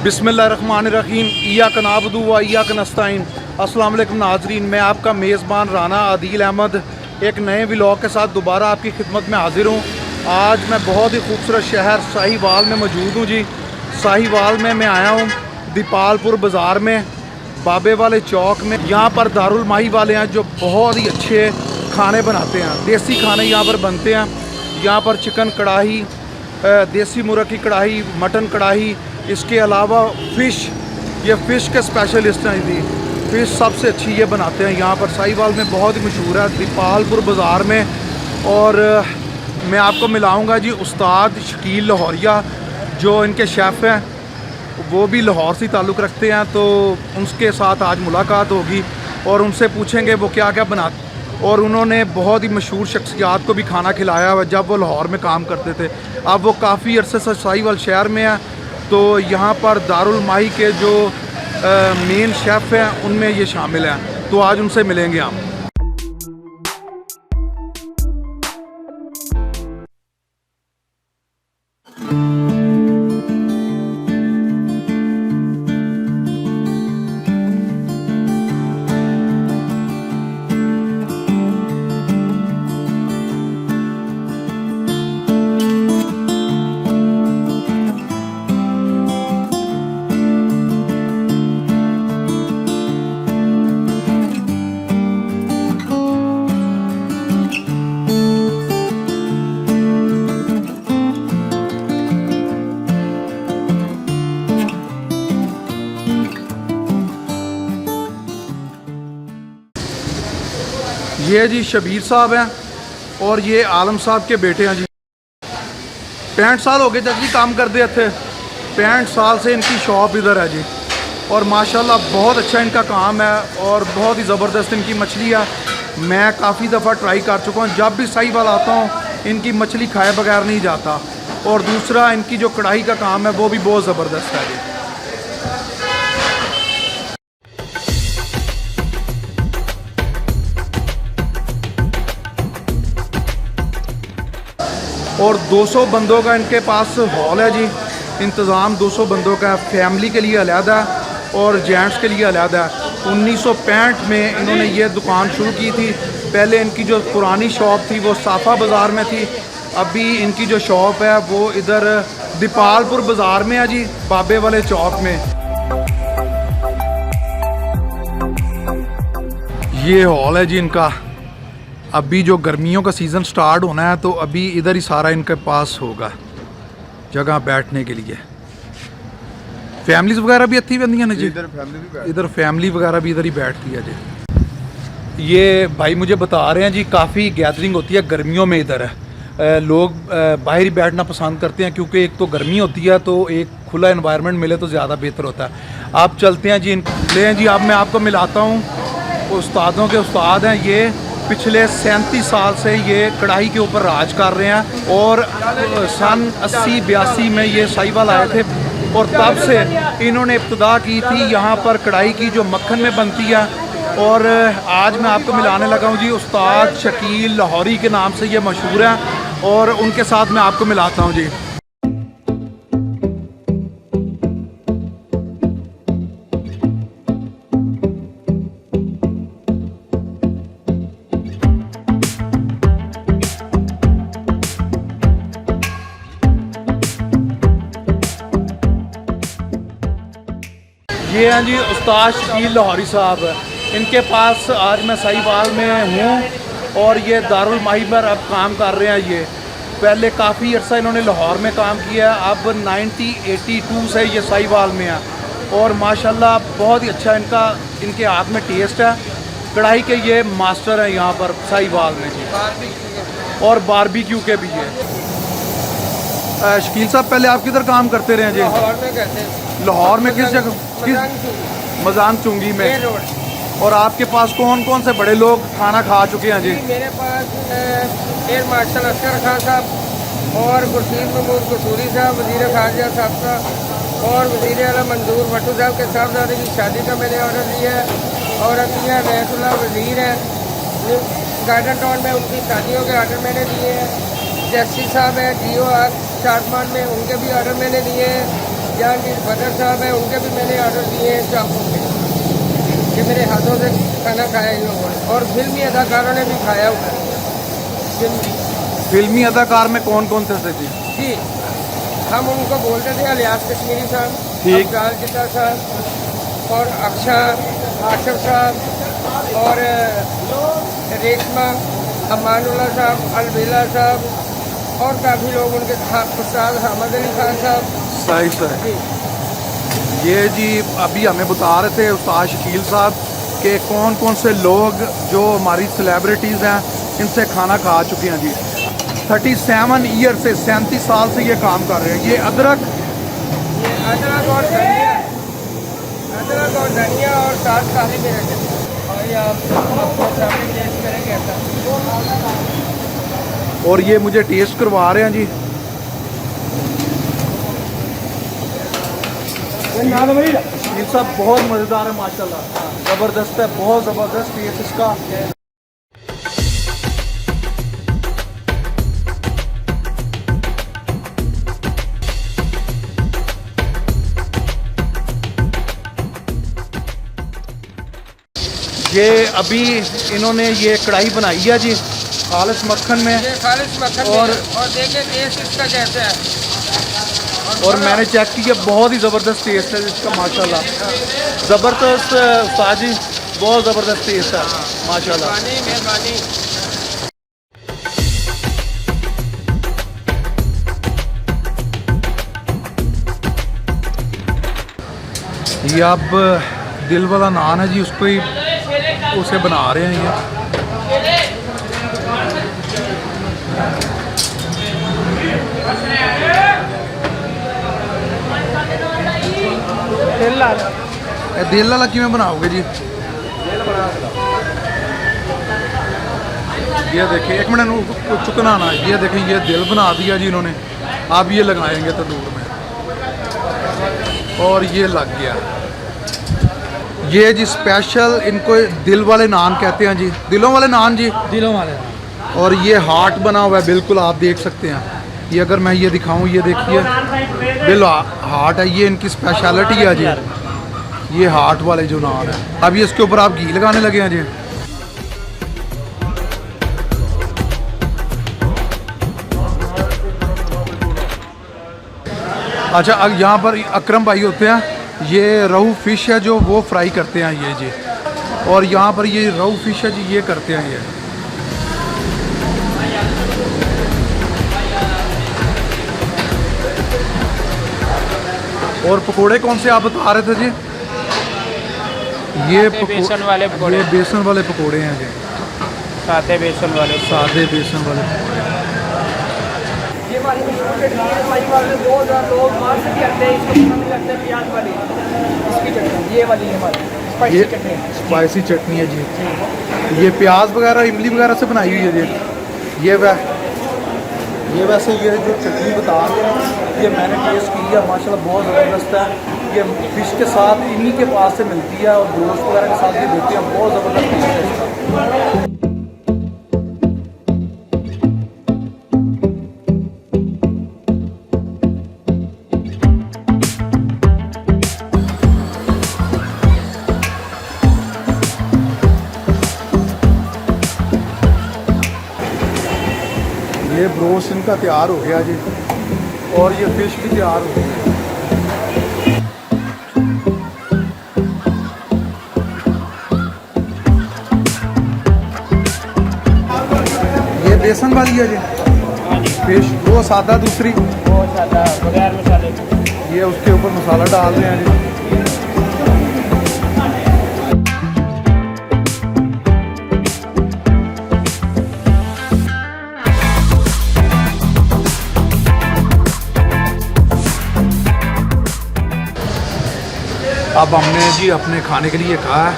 बिस्मिल्लाहिर्रहमानिर्रहीम इय्याक नअबुदु व इय्याक नस्तईन। अस्सलाम वालेकुम नाज़रीन, मैं आपका मेज़बान राना आदिल अहमद एक नए व्लॉग के साथ दोबारा आपकी खिदमत में हाज़िर हूँ। आज मैं बहुत ही खूबसूरत शहर साहिवाल में मौजूद हूँ जी। साहिवाल में मैं आया हूँ दीपालपुर बाज़ार में, बाबे वाले चौक में। यहाँ पर दारुल माही वाले हैं जो बहुत ही अच्छे खाने बनाते हैं, देसी खाने यहाँ पर बनते हैं। यहाँ पर चिकन कढ़ाई, देसी मुर्ग़ की कढ़ाई, मटन कढ़ाई, इसके अलावा फ़िश, ये फ़िश के स्पेशलिस्ट हैं जी। फ़िश सबसे अच्छी ये बनाते हैं यहाँ पर। साहिवाल में बहुत ही मशहूर है दीपालपुर बाज़ार में। और मैं आपको मिलाऊंगा जी उस्ताद शकील लाहौरिया जो इनके शेफ़ हैं, वो भी लाहौर से ताल्लुक़ रखते हैं, तो उनके साथ आज मुलाकात होगी और उनसे पूछेंगे वो क्या क्या बनाते। और उन्होंने बहुत ही मशहूर शख्सियात को भी खाना खिलाया हुआ जब वो लाहौर में काम करते थे। अब वो काफ़ी अरसे से साहिवाल शहर में है, तो यहाँ पर दारुल माही के जो मेन शेफ़ हैं उनमें ये शामिल हैं, तो आज उनसे मिलेंगे हम। ये जी शबीर साहब हैं और ये आलम साहब के बेटे हैं जी। 65 साल हो गए जब जी काम करते थे। 65 साल से इनकी शॉप इधर है जी। और माशाल्लाह बहुत अच्छा इनका काम है और बहुत ही ज़बरदस्त इनकी मछली है। मैं काफ़ी दफ़ा ट्राई कर चुका हूँ, जब भी साहिवाल आता हूँ इनकी मछली खाए बगैर नहीं जाता। और दूसरा इनकी जो कढ़ाई का काम है वो भी बहुत ज़बरदस्त है जी। और 200 बंदों का इनके पास हॉल है जी। इंतज़ाम 200 बंदों का, फैमिली के लिए अलहदा और जेंट्स के लिए अलहदा है। 1965 में इन्होंने ये दुकान शुरू की थी। पहले इनकी जो पुरानी शॉप थी वो साफ़ा बाज़ार में थी। अभी इनकी जो शॉप है वो इधर दीपालपुर बाज़ार में है जी, बाबे वाले चौक में। ये हॉल है जी इनका। अभी जो गर्मियों का सीज़न स्टार्ट होना है तो अभी इधर ही सारा इनके पास होगा जगह बैठने के लिए। फैमिलीज वगैरह भी अच्छी बनती है ना जी, इधर फैमिली वगैरह भी इधर ही बैठती है जी। ये भाई मुझे बता रहे हैं जी काफ़ी गैदरिंग होती है गर्मियों में इधर है। लोग बाहर ही बैठना पसंद करते हैं क्योंकि एक तो गर्मी होती है, तो एक खुला एनवायरनमेंट मिले तो ज़्यादा बेहतर होता है। आप चलते हैं जी, ले हैं जी। अब मैं आपको मिलाता हूँ उस्तादों के उस्ताद हैं ये। पिछले 37 साल से ये कढ़ाई के ऊपर राज कर रहे हैं और सन 80-82 में ये साहिवाल आए थे और तब से इन्होंने इब्तिदा की थी यहाँ पर कढ़ाई की जो मक्खन में बनती है। और आज मैं आपको मिलाने लगा हूँ जी उस्ताद शकील लाहौरी के नाम से ये मशहूर है और उनके साथ मैं आपको मिलाता हूँ जी। ये हैं जी उस्ताद शकील लाहौरी साहब। इनके पास आज मैं साहिवाल में हूँ और ये दारुल माही पर अब काम कर रहे हैं। ये पहले काफ़ी अर्सा इन्होंने लाहौर में काम किया, अब 1982 से ये साहिवाल में है और माशाल्लाह बहुत ही अच्छा इनके हाथ में टेस्ट है। कढ़ाई के ये मास्टर हैं यहाँ पर साहिवाल में जी। और बारबेक्यू के भी है। शकील साहब पहले आप किधर काम करते रहे जी? लाहौर में करते हैं। लाहौर में किस जगह? मजान चुंगी में। और आपके पास कौन कौन से बड़े लोग खाना खा चुके हैं जी? मेरे पास एयर मार्शल असगर खान साहब और गुरशीद महमूद कसूरी साहब, वज़ीर ख़ारजा साहब का और वज़ीर आला मंजूर भट्टू साहब के साहबजादे की शादी का मैंने ऑर्डर दिया है। और अतिया रहतुल्लाह वज़ीर है गार्डन टाउन में, उनकी शादियों के ऑर्डर मैंने दिए हैं। जैसी साहब हैं जियो शादमान में, उनके भी ऑर्डर मैंने दिए हैं। भाईजान भी बदर साहब हैं, उनके भी मैंने ऑर्डर दिए हैं चापों के, कि मेरे हाथों से खाना खाया इन लोगों ने। और फिल्मी अदाकारों ने भी खाया हुआ है। फिल्मी अदाकार में कौन कौन थे जी? जी, हम उनको बोलते थे अलियास कश्मीरी साहब, ठीक। अफजाल चिता साहब और अक्षर आशफ साहब और रेशमा अमानुल्लाह साहब, अलबेला साहब और काफ़ी लोग उनके उस्ताद हमद अली खान साहब। सही सही। ये जी अभी हमें बता रहे थे उस्ताद शकील साहब कि कौन कौन से लोग जो हमारी सेलिब्रिटीज़ हैं इनसे खाना खा चुके हैं जी। 37 ईयर से 37 साल से ये काम कर रहे हैं। ये अदरक और धनिया और साथ काली मिर्च और ये आपको सामने टेस्ट करें कैसा। और ये मुझे टेस्ट करवा रहे हैं जी। ये सब बहुत मज़ेदार है माशाल्लाह, ज़बरदस्त है, बहुत ज़बरदस्त टेस्ट इसका। ये अभी इन्होंने ये कढ़ाई बनाई है जी खालिस मक्खन में, ये खालिस मक्खन और देखिए टेस्ट इसका कैसा है। और मैंने चेक किया, बहुत ही ज़बरदस्त टेस्ट है इसका माशाल्लाह, ज़बरदस्त उस्ताद जी, बहुत ज़बरदस्त टेस्ट है माशाल्लाह। मेहरबानी। ये अब दिल वाला नान है जी, उसको ही उसे बना रहे हैं ये। दिल वाला किमें बनाओगे जी? ये देखिए, एक मिनट चुकना ना, ये देखिए ये दिल बना दिया जी इन्होंने। अब ये लगाएंगे तंदूर में और ये लग गया। ये जी स्पेशल इनको दिल वाले नान कहते हैं जी, दिलों वाले नान जी, दिलों वाले। और ये हार्ट बना हुआ है बिल्कुल, आप देख सकते हैं। ये अगर मैं ये दिखाऊं, ये देखिए दिल हार्ट है, ये इनकी स्पेशलिटी है जी, ये हार्ट वाले जो नान है। अब ये इसके ऊपर आप घी लगाने लगे हैं जी। अच्छा, अब यहाँ पर अकरम भाई होते हैं, ये रहू फिश है जो वो फ्राई करते हैं ये जी, और यहाँ पर ये रहू फिश है जी, ये करते हैं ये। और पकोड़े कौन से आप बता रहे थे जी? ये बेसन वाले पकोड़े। ये बेसन वाले पकोड़े हैं जी, सादे बेसन वाले। सादे बेसन वाले पकोड़े। ये हमारी मशहूर चटनी है, हमारी वाले 2000 लोग मार से भी आते हैं, इसको पसंद करते हैं प्याज वाली, इसकी चटनी ये वाली है हमारी ये स्पाइसी चटनी। स्पाइसी चटनी है जी। ये प्याज वगैरह इमली वगैरह से बनाई हुई है जी। ये वैसे ये जो चटनी बता रहे हैं, ये मैंने टेस्ट की है माशाल्लाह, बहुत ज़बरदस्त है। ये फ़िश के साथ इन्हीं के पास से मिलती है और गोश्त वगैरह के साथ ये देते हैं, बहुत ज़बरदस्त टेस्ट है इसका। ये ब्रोस्ट इनका तैयार हो गया जी, और ये फिश भी तैयार हो गई। ये बेसन वाली है जी फिश, वो सादा दूसरी, वो सादा बगैर मसाले। ये उसके ऊपर मसाला डाल रहे हैं जी। अब हमने जी अपने खाने के लिए कहा है,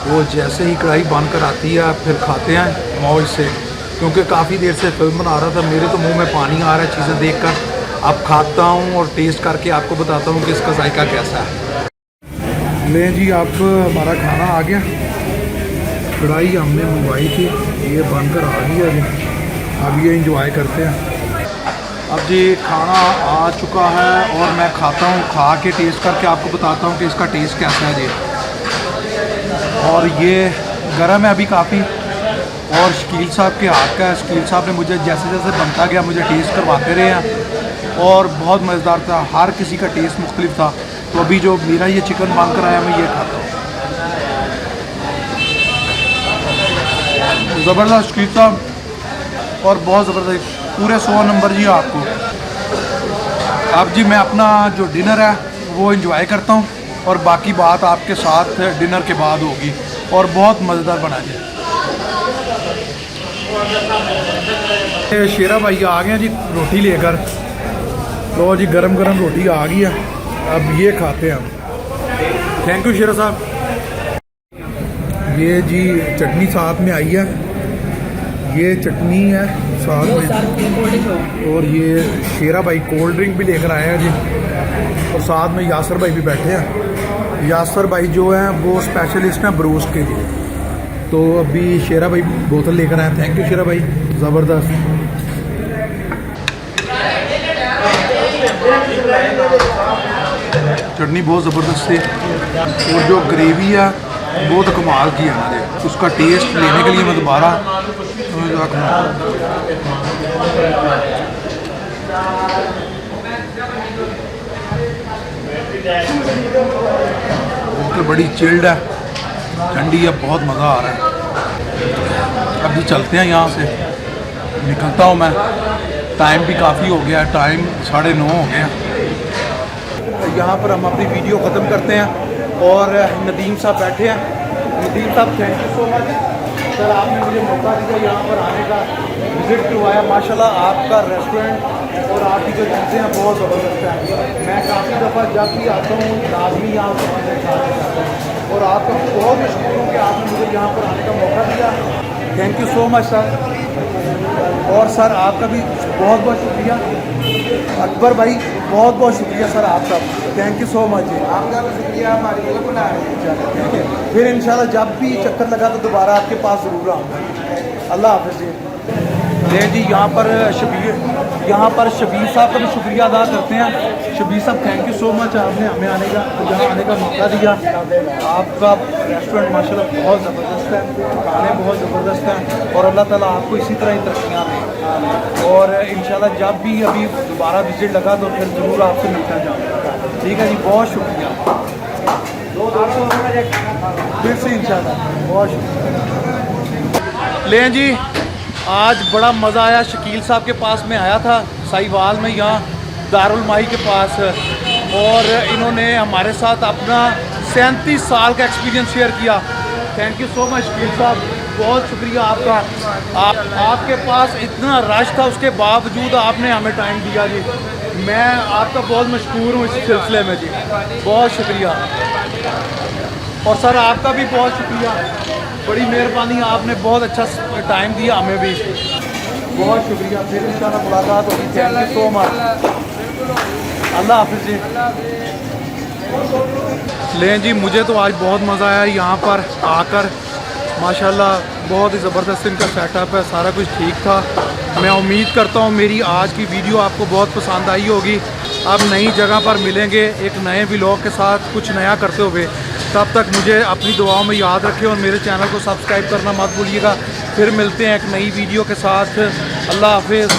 वो जैसे ही कढ़ाई बन कर आती है फिर खाते हैं मौज से, क्योंकि काफ़ी देर से फिल्म बना रहा था, मेरे तो मुंह में पानी आ रहा है चीज़ें देखकर। अब खाता हूँ और टेस्ट करके आपको बताता हूँ कि इसका जायका कैसा है। ले जी, अब हमारा खाना आ गया। कढ़ाई हमने मंगवाई थी, ये बनकर आ गई है जी। अब ये इंजॉय करते हैं। अब जी खाना आ चुका है और मैं खाता हूँ, खा के टेस्ट करके आपको बताता हूँ कि इसका टेस्ट कैसा है जी। और ये गर्म है अभी काफ़ी, और शकील साहब के हाथ का है। शकील साहब ने मुझे जैसे जैसे बनता गया मुझे टेस्ट करवाते रहे हैं और बहुत मज़ेदार था। हर किसी का टेस्ट मुख्तलिफ था। तो अभी जो मेरा ये चिकन बन कर आया मैं ये खाता हूँ। ज़बरदस्त शकील साहब, और बहुत ज़बरदस्त, पूरे 100 नंबर जी आपको। अब जी मैं अपना जो डिनर है वो एंजॉय करता हूँ और बाकी बात आपके साथ डिनर के बाद होगी। और बहुत मज़ेदार बना जी। शेरा भाई आ गए जी रोटी लेकर। तो जी गरम गरम रोटी आ गई है, अब ये खाते हैं हम। थैंक यू शेरा साहब। ये जी चटनी साथ में आई है, ये चटनी है साथ में, और ये शेरा भाई कोल्ड ड्रिंक भी लेकर आए हैं जी। और साथ में यासर भाई भी बैठे हैं। यासर भाई जो हैं वो स्पेशलिस्ट हैं ब्रूस के जी। तो अभी शेरा भाई बोतल लेकर आए। थैंक यू शेरा भाई, ज़बरदस्त। चटनी बहुत ज़बरदस्त थी, और जो ग्रेवी है बहुत कमाल की है हमारे। उसका टेस्ट लेने के लिए मैं दोबारा तो बड़ी चिल्ड है, ठंडी है, बहुत मज़ा आ रहा है। अभी चलते हैं यहाँ से, निकलता हूँ मैं। टाइम भी काफ़ी हो गया है, टाइम 9:30 हो गया। यहाँ पर हम अपनी वीडियो ख़त्म करते हैं और नदीम साहब बैठे हैं। नदीम साहब thank you so much sir, आपने मुझे मौका दिया यहाँ पर आने का, विज़िट करवाया। माशाल्लाह आपका रेस्टोरेंट और आपकी जो चीज़ें हैं बहुत ज़बरदस्त हैं। मैं काफ़ी दफ़ा जब भी आता हूँ लाजमी यहाँ पर खाना चाहता हूँ, और आपका बहुत मशहूर हूँ कि आपने मुझे यहाँ पर आने का मौका दिया। Thank you so much sir. और सर आपका भी बहुत बहुत शुक्रिया। अकबर भाई बहुत बहुत शुक्रिया सर आपका, थैंक यू सो मच। आपका भी शुक्रिया, हमारे लिए बुलाया। ठीक है, फिर इंशाल्लाह जब भी चक्कर लगा तो दोबारा आपके पास ज़रूर आऊँगा। अल्लाह हाफ़िज़ जी। जी यहाँ पर शबीर साहब का भी शुक्रिया अदा करते हैं। शबीर साहब थैंक यू सो मच, आपने हमें यहाँ आने का मौका दिया। आपका रेस्टोरेंट माशाल्लाह बहुत ज़बरदस्त है, खाने बहुत ज़बरदस्त हैं, और अल्लाह ताला आपको इसी तरह ही तरक्कियाँ दें। और इंशाल्लाह जब भी अभी दोबारा विज़िट लगा तो फिर ज़रूर आपसे मिलना चाहूँगा। ठीक है जी, बहुत शुक्रिया। फिर से इंशाल्लाह बहुत शुक्रिया। लें जी, आज बड़ा मज़ा आया। शकील साहब के पास में आया था साहिवाल में, यहाँ दारुल माही के पास, और इन्होंने हमारे साथ अपना 37 साल का एक्सपीरियंस शेयर किया। Thank you so much Shakeel साहब, बहुत शुक्रिया आपका। आपके पास इतना रश था, उसके बावजूद आपने हमें टाइम दिया जी। मैं आपका बहुत मशहूर हूँ इस सिलसिले में जी, बहुत शुक्रिया। और सर आपका भी बहुत शुक्रिया, बड़ी मेहरबानी, आपने बहुत अच्छा टाइम दिया हमें भी, बहुत शुक्रिया। फिर इंशाल्लाह मुलाकात होगी। थैंक यू सो मच, अल्लाह हाफिज़ जी। लें जी, मुझे तो आज बहुत मज़ा आया यहाँ पर आकर। माशाल्लाह बहुत ही ज़बरदस्त इनका सेटअप है, सारा कुछ ठीक था। मैं उम्मीद करता हूँ मेरी आज की वीडियो आपको बहुत पसंद आई होगी। अब नई जगह पर मिलेंगे एक नए व्लॉग के साथ, कुछ नया करते हुए। तब तक मुझे अपनी दुआओं में याद रखें और मेरे चैनल को सब्सक्राइब करना मत भूलिएगा। फिर मिलते हैं एक नई वीडियो के साथ। अल्लाह हाफिज़।